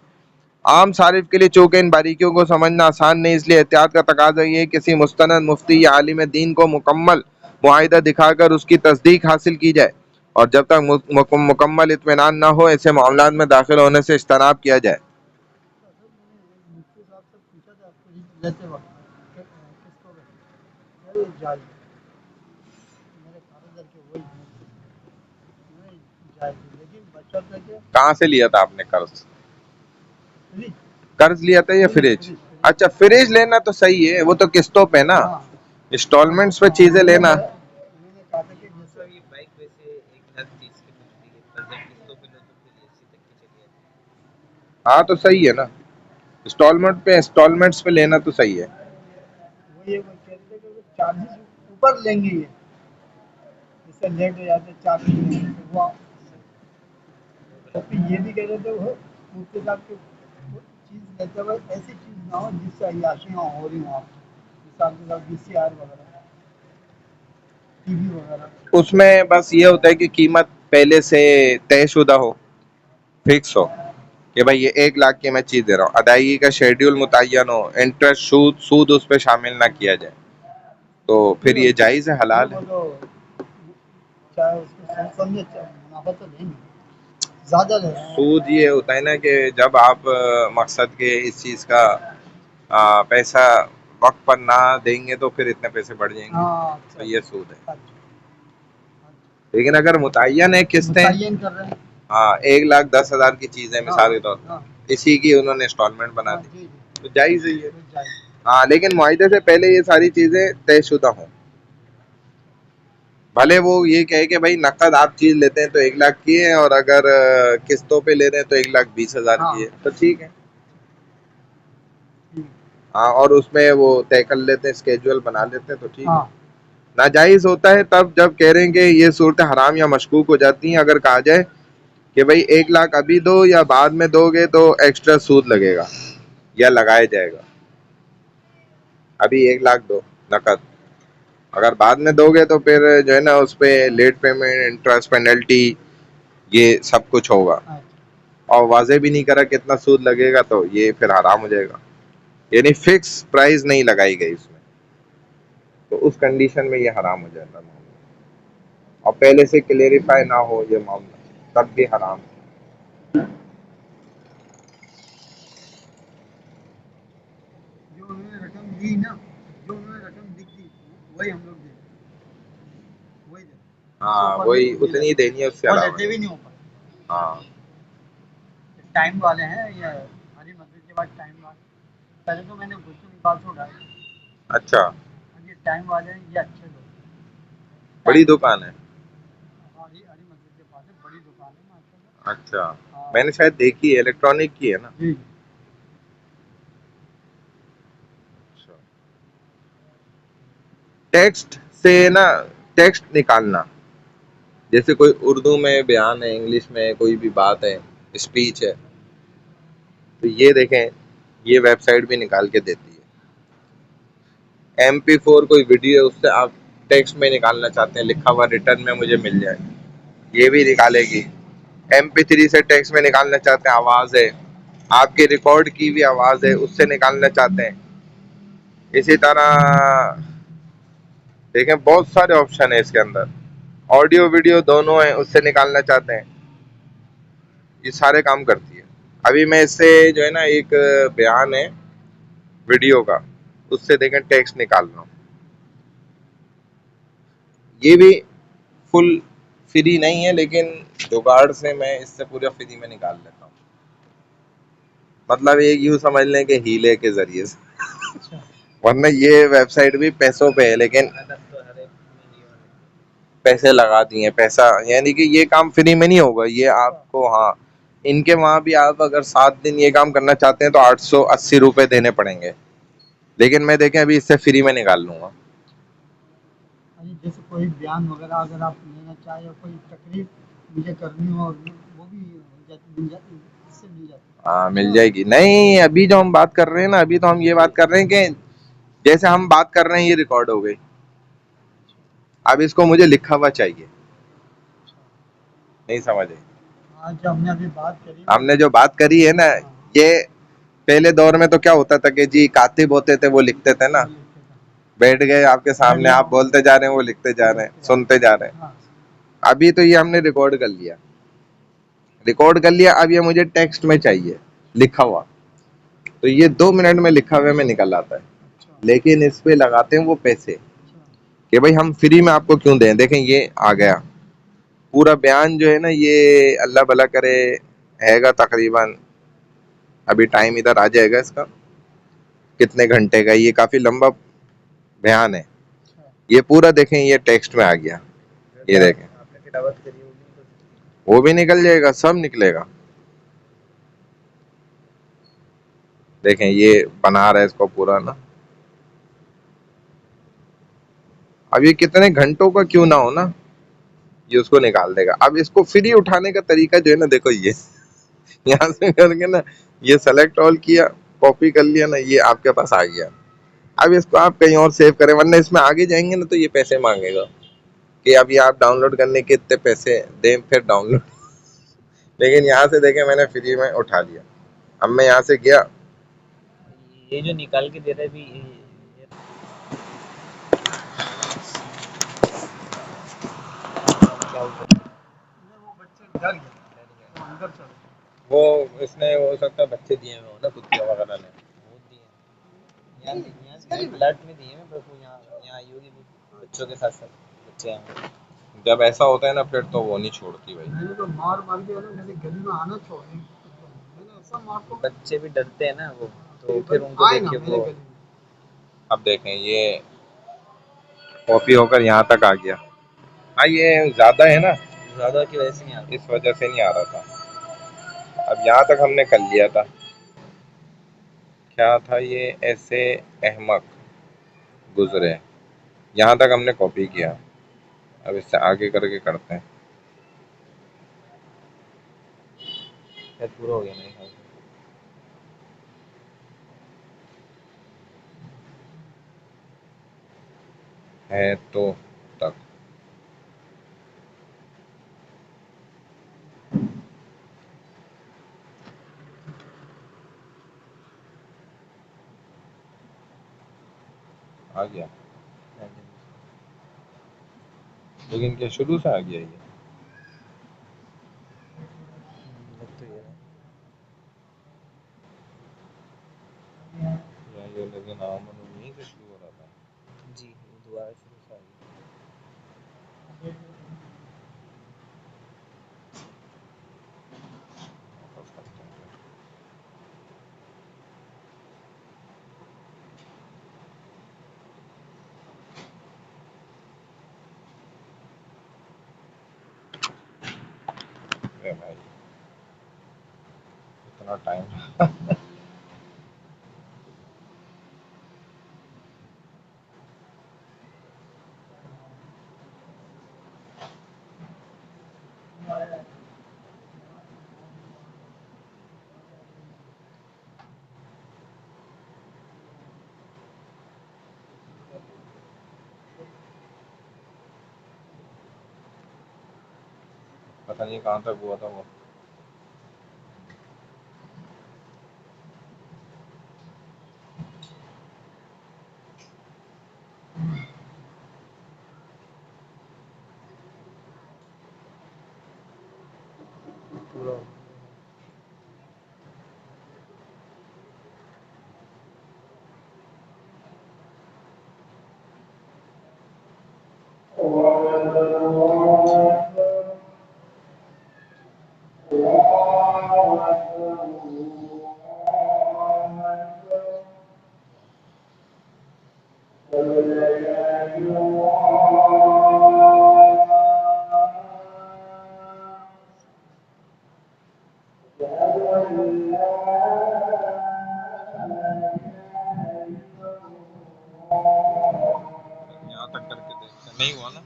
आम सारिफ के लिए चूंकि इन बारीकियों को समझना आसान नहीं, इसलिए एहतियात का तकाजा ये है कि किसी मुस्तनद मुफ्ती या आलिम दीन को मुकम्मल मुआहिदा दिखाकर उसकी तस्दीक हासिल की जाए, और जब तक मुकम्मल इत्मीनान न हो ऐसे मामलात में दाखिल होने से इज्तनाब किया जाए। मुफ्ती साहब से पूछा था आपको लेते वक्त किसको अरे जायज मेरे कागज के वही नहीं जायज, लेकिन बचत है कि कहाँ से लिया था आपने कर्ज? फ्रिज कर्ज लिया था या फ्रिज फ्रिज? फ्रिज अच्छा, फ्रिज लेना तो सही है, वो तो किस्तों पे ना, हाँ, इंस्टॉलमेंट्स पे चीजें लेना। मैंने कहा था कि जैसे ये बाइक वैसे 1 लाख 30 की मिलती है, पर जब किस्तों पे लो तो फिर अस्सी तक की चली जाती हाँ तो सही है ना, इंस्टॉलमेंट्स पे लेना तो सही है। वो ये वो कहते हैं कि वो चार्जेस ऊपर लेंगे ये, जैसे लेट हो जाते चार्जेस लेंगे तो वो तो फिर ये भी कह रहे थे वो मुफ्ती साहब की चीज़ लेते हुए ऐसी चीज़ ना हो जिससे अय्याशियाँ हो रही हों आपको, जैसे आपके साथ VCR वगैरह, TV वगैरह। उसमें बस ये होता है कि कीमत पहले से तयशुदा हो, फिक्स हो, कि भाई ये 1 लाख की मैं चीज दे रहा हूँ, अदायगी का शेड्यूल मुतय्यन हो, इंटरेस्ट सूद सूद उस पर शामिल ना किया जाए, तो फिर ये जायज है, हलाल वो है। तो चाहे उसको सोच समझे मुनाफा तो लेंगे, ज़्यादा ले रहे हैं। सूद ये होता है ना कि जब आप मकसद के इस चीज का पैसा वक्त पर ना देंगे तो फिर इतने पैसे बढ़ जाएंगे, हाँ, तो अच्छा ये सूद है। अच्छा, लेकिन अगर मुतय्यन है किस्तें, मुतय्यन कर रहे हैं। हाँ 1,10,000 की चीज है हाँ, मिसाल के तौर पर, हाँ, इसी की उन्होंने इंस्टॉलमेंट बना हाँ, दी, जी जी, तो जायज है ये। तो जायज़। हाँ, लेकिन मुआहिदे से पहले ये सारी चीजें तयशुदा हों। भले वो ये कहे कि भाई नकद आप चीज लेते हैं तो 1 लाख की है, और अगर किस्तों पे ले रहे हैं तो 1,20,000 की हाँ, है, तो ठीक है, हाँ, और उसमें वो तय कर लेते हैं, स्केड्यूल बना लेते हैं, तो ठीक है। हाँ नाजायज होता है तब जब कह रहे हैं कि ये सूरत हराम या मशकूक हो जाती हैं। अगर कहा जाए कि भाई 1 लाख अभी दो या बाद में दोगे तो एक्स्ट्रा सूद लगेगा या लगाया जाएगा। अभी 1 लाख दो नकद, अगर बाद में दोगे तो फिर जो है ना उस पे लेट पेमेंट, इंटरेस्ट, पेनल्टी, ये सब कुछ होगा। अच्छा। और वाजे भी नहीं करा कितना सूद लगेगा, तो ये फिर हराम हो जाएगा। यानी फिक्स प्राइस नहीं लगाई गई इसमें, तो उस कंडीशन में ये हराम हो जाता है मामला। और पहले से क्लेरिफाई ना हो ये मामला, तब भी हराम है। जो उन्होंने रकम ली ना, जो उन्होंने रकम लिख दी वही हम लोग देते, वही देते, उससे हाँ, ऊपर वही नहीं उतनी ही लेते, देनी है, उससे और अलावा लेते नहीं। भी नहीं ऊपर। हाँ, टाइम वाले हैं ये, हरी मस्जिद के बाद टाइम वाले। पहले तो मैंने गुलशन इकबाल से उठाया, अच्छा, अब ये टाइम वाले हैं, ये अच्छे लोग हैं। बड़ी टाइम दुकान है। हरी हरी मस्जिद के पास है, बड़ी दुकान है अच्छा, माशाल्लाह। हाँ मैंने शायद देखी है, इलेक्ट्रॉनिक की है ना। जी। अच्छा, टेक्स्ट से ना, टेक्स्ट निकालना, जैसे कोई उर्दू में बयान है, इंग्लिश में कोई भी बात है, स्पीच है, तो ये देखें, ये वेबसाइट भी निकाल के देती है। MP4 कोई वीडियो है, उससे आप टेक्स्ट में निकालना चाहते हैं, लिखा हुआ रिटर्न में मुझे मिल जाए, ये भी निकालेगी। MP3 से टेक्स्ट में निकालना चाहते हैं, आवाज है, आपकी रिकॉर्ड की हुई आवाज है, उससे निकालना चाहते हैं। इसी तरह देखें, बहुत सारे ऑप्शन है इसके अंदर, ऑडियो वीडियो दोनों है, उससे निकालना चाहते हैं, ये सारे काम करती है। अभी मैं इससे जो है ना एक बयान है वीडियो का, उससे देखें टेक्स्ट निकाल रहा हूँ, ये भी फुल फ्री नहीं है, लेकिन जुगाड़ से मैं इससे पूरा फ्री में निकाल लेता हूँ। मतलब एक यूं समझ लें कि हीले के जरिए से। अच्छा। वरना ये वेबसाइट भी पैसों पे है, लेकिन अदब तो हर एक में ये वाले पैसे लगा दिए, पैसा, यानी कि ये काम फ्री में नहीं होगा ये आपको। हाँ, इनके वहां भी आप अगर 7 दिन ये काम करना चाहते हैं तो 880 रुपए देने पड़ेंगे, लेकिन मैं देखें अभी इससे फ्री में निकाल लूंगा। अरे जैसे कोई बयान वगैरह अगर आप लेना चाहें या कोई तकरीर मुझे करनी हो, वो भी हो जाती, मिल जाती, इससे मिल जाती हाँ, है मिल ना। जाएगी। नहीं, अभी जो हम बात कर रहे हैं ना, अभी तो हम ये बात कर रहे हैं कि जैसे हम बात कर रहे हैं ये रिकॉर्ड हो गई, अब इसको मुझे लिखा हुआ चाहिए। नहीं समझे? आज जो हमने अभी बात करी वो, हमने जो बात करी है ना, हाँ ये पहले दौर में तो क्या होता था कि जी कातिब होते थे, वो लिखते थे ना, वो लिखते थे, बैठ गए आपके सामने, आप बोलते जा रहे हैं, वो लिखते जा वो रहे हैं, लिखते सुनते जा रहे हैं। हाँ। अभी तो ये हमने रिकॉर्ड कर लिया, रिकॉर्ड कर लिया, अब ये मुझे टेक्स्ट में चाहिए लिखा हुआ, तो ये 2 मिनट में लिखा हुआ में निकल आता है। अच्छा लेकिन इस पे लगाते हैं वो पैसे, अच्छा। कि भाई हम फ्री में आपको क्यों दें। देखें ये आ गया पूरा बयान जो है ना, ये अल्लाह भला करे हैगा तकरीबन, अभी टाइम इधर आ जाएगा इसका, कितने घंटे का, ये काफी लंबा बयान है। अच्छा ये पूरा देखें, ये टेक्स्ट में आ गया, ये जो देखें, आपने तिलावत करी होगी निकल सकती है। वो भी निकल जाएगा, सब निकलेगा। देखें ये बना रहा है इसको पूरा ना, अब ये कितने घंटों का क्यों ना हो ना, ये उसको निकाल देगा। अब इसको फ्री उठाने का तरीका जो है ना, देखो ये यहाँ से करके ना, ये सेलेक्ट ऑल किया, कॉपी कर लिया ना, ये आपके पास आ गया। अब इसको आप कहीं और सेव करें, वरना इसमें आगे जाएंगे ना तो ये पैसे मांगेगा कि अब ये आप डाउनलोड करने के इतने पैसे दें, फिर डाउनलोड। लेकिन यहाँ से देखें मैंने फ्री में उठा लिया। अब मैं यहाँ से गया, ये जो निकाल के दे रहा है भी ये क्या होता है? नहीं, वो बच्चे डर गए, डर गया। वो अंदर चले गए। वो इसने हो सकता है बच्चे दिए हुए हो ना, कुत्तियों वगैरह ने। बहुत दिए हैं। नहीं, यहाँ इसका यहाँ नहीं। प्लाट में दिए हैं, बस वो यहाँ यहाँ आई होगी वो बच्चों के साथ साथ बच्चे आए हैं। जब ऐसा होता है ना, फिर तो वो नहीं छोड़ती भाई। मैंने तो मार मार के ना मेरे गली में आना छोड़े, मैंने ऐसा मार को, बच्चे भी डरते हैं ना वो, कि तो भाई फिर उनको आए देख ना के मेरे वो गली में। अब देखें ये कॉपी होकर यहाँ तक आ गया। हाँ, ये ज्यादा है ना, ज़्यादा की वजह से नहीं आता। इस वजह से नहीं आ रहा था। अब यहाँ तक हमने कर लिया था, क्या था ये, ऐसे अहमक गुजरे। यहाँ तक हमने कॉपी किया, अब इससे आगे करके करते हैं। शायद पूरा हो गया मेरे ख्याल से। है तो तक आ गया, हाँ जी, लेकिन क्या शुरू से आ गया ये? लग तो ये रहा है। या ये लेकिन आमन यहीं से शुरू हो रहा था। जी, ये दोबारा शुरू से आ गया। वापस करते हैं। अरे भाई इतना टाइम। पता नहीं कहाँ तक हुआ था वो। पूरा हो यहाँ तक करके देखते हैं, नहीं हुआ ना?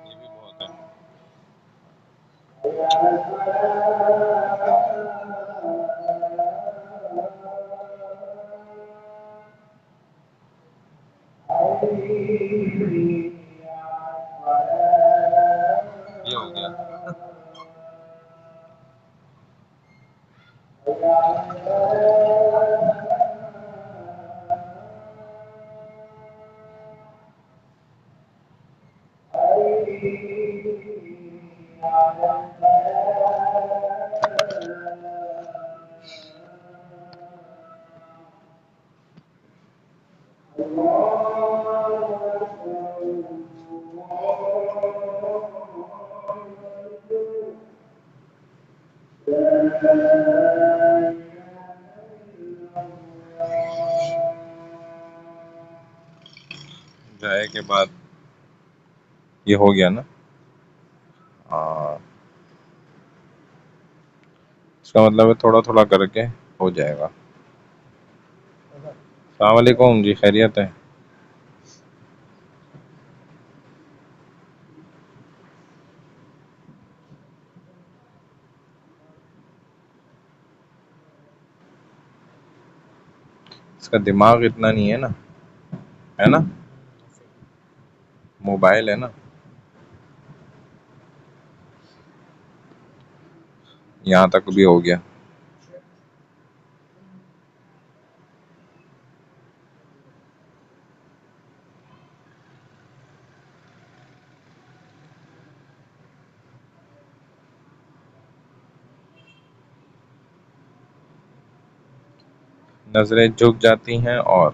ये भी बहुत है। ये हो गया। जाए के बाद ये हो गया ना? हाँ, इसका मतलब है थोड़ा थोड़ा करके हो जाएगा। अस्सलाम वालेकुम जी, खैरियत है? इसका दिमाग इतना नहीं है ना, है ना? सही। मोबाइल है ना। यहाँ तक भी हो गया। नजरें झुक जाती हैं और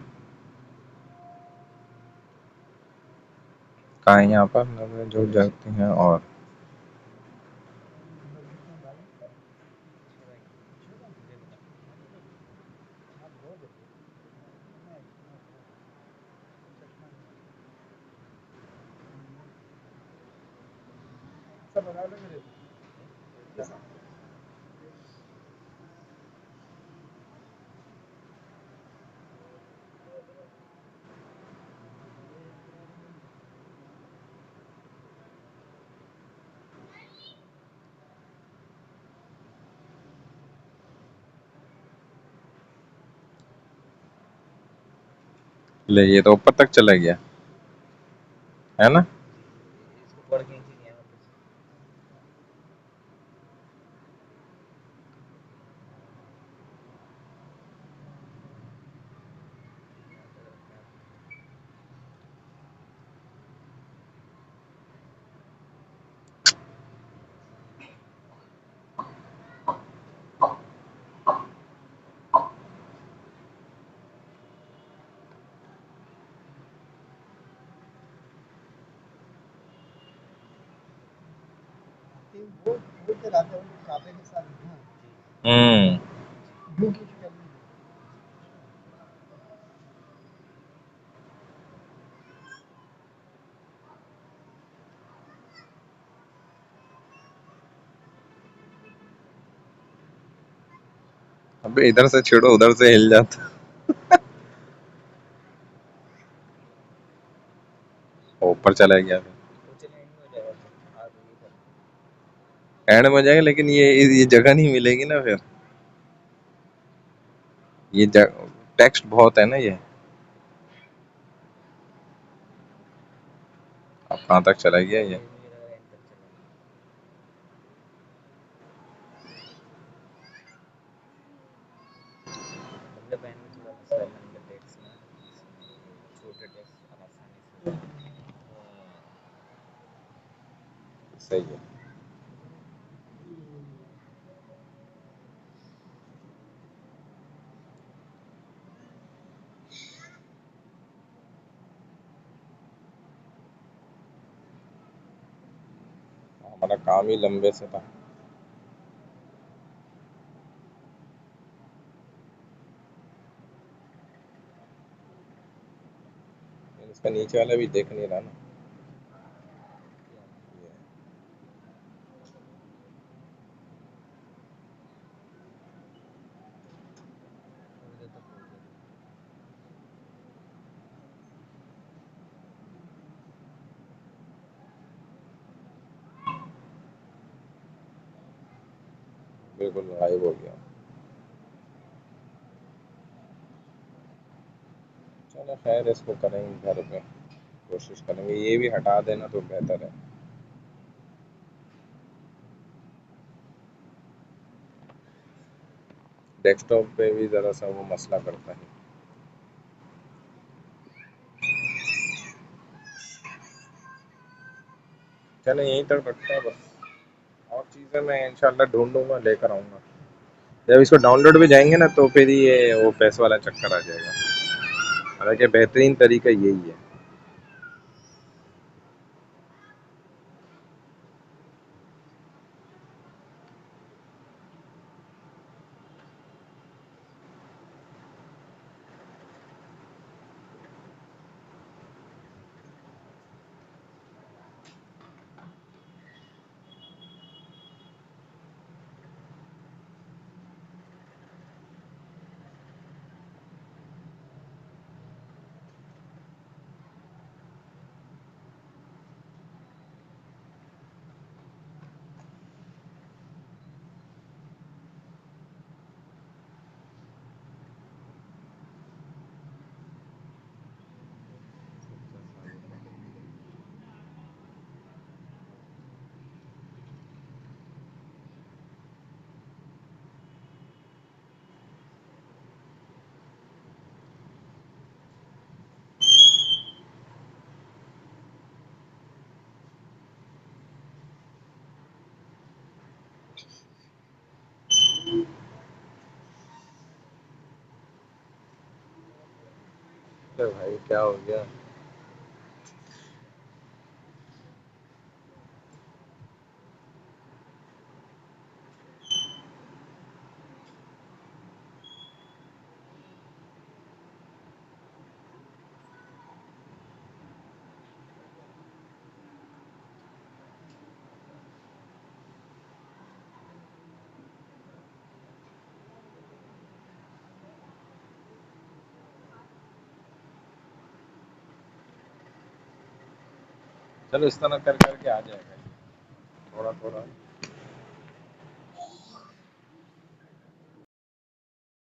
कहाँ है यहाँ पर, नजरें झुक जाती हैं और अच्छा भाई, मुझे बता। ऐसा बना लग रहे थे ये सब। ले ये तो ऊपर तक चला गया है ना। इसको पढ़ के नीचे नहीं आया वापस। वो चलाते हो कापे के साथ हाँ हम्म। यूं कुछ कर लीजिए। अबे इधर से छेड़ो उधर से हिल जाता। ऊपर चला गया फिर। वो चले एंड में हो जाएगा फिर। हाँ तो ये कर। एंड में हो जाएगा लेकिन ये जगह नहीं मिलेगी ना फिर। ये टेक्स्ट बहुत है ना ये। अब कहाँ तक चला गया ये। ये मुझे लग रहा है एंड तक चला गया। मतलब एंड में थोड़ा मसला है लंबे टेक्स्ट में, इसमें ये छोटे टेक्स्ट आसानी से हो जाते हैं। सही है। हमारा काम ही लंबे से था। इसका नीचे वाला भी देख नहीं रहा ना। क्या ये और इधर तक हो गया। बिल्कुल गायब हो गया। चलो खैर इसको करेंगे घर पे कोशिश करेंगे ये भी हटा देना तो बेहतर है। डेस्कटॉप पे भी ज़रा सा वो मसला करता है। चलो यहीं तक रखते हैं बस। और चीज़ें मैं इंशाल्लाह ढूंढूंगा लेकर आऊँगा। जब इसको डाउनलोड पे जाएंगे ना तो फिर ये वो पैसे वाला चक्कर आ जाएगा। हालांकि बेहतरीन तरीका यही है। अरे भाई क्या हो गया। चलो इस तरह कर करके आ जाएगा ये, थोड़ा थोड़ा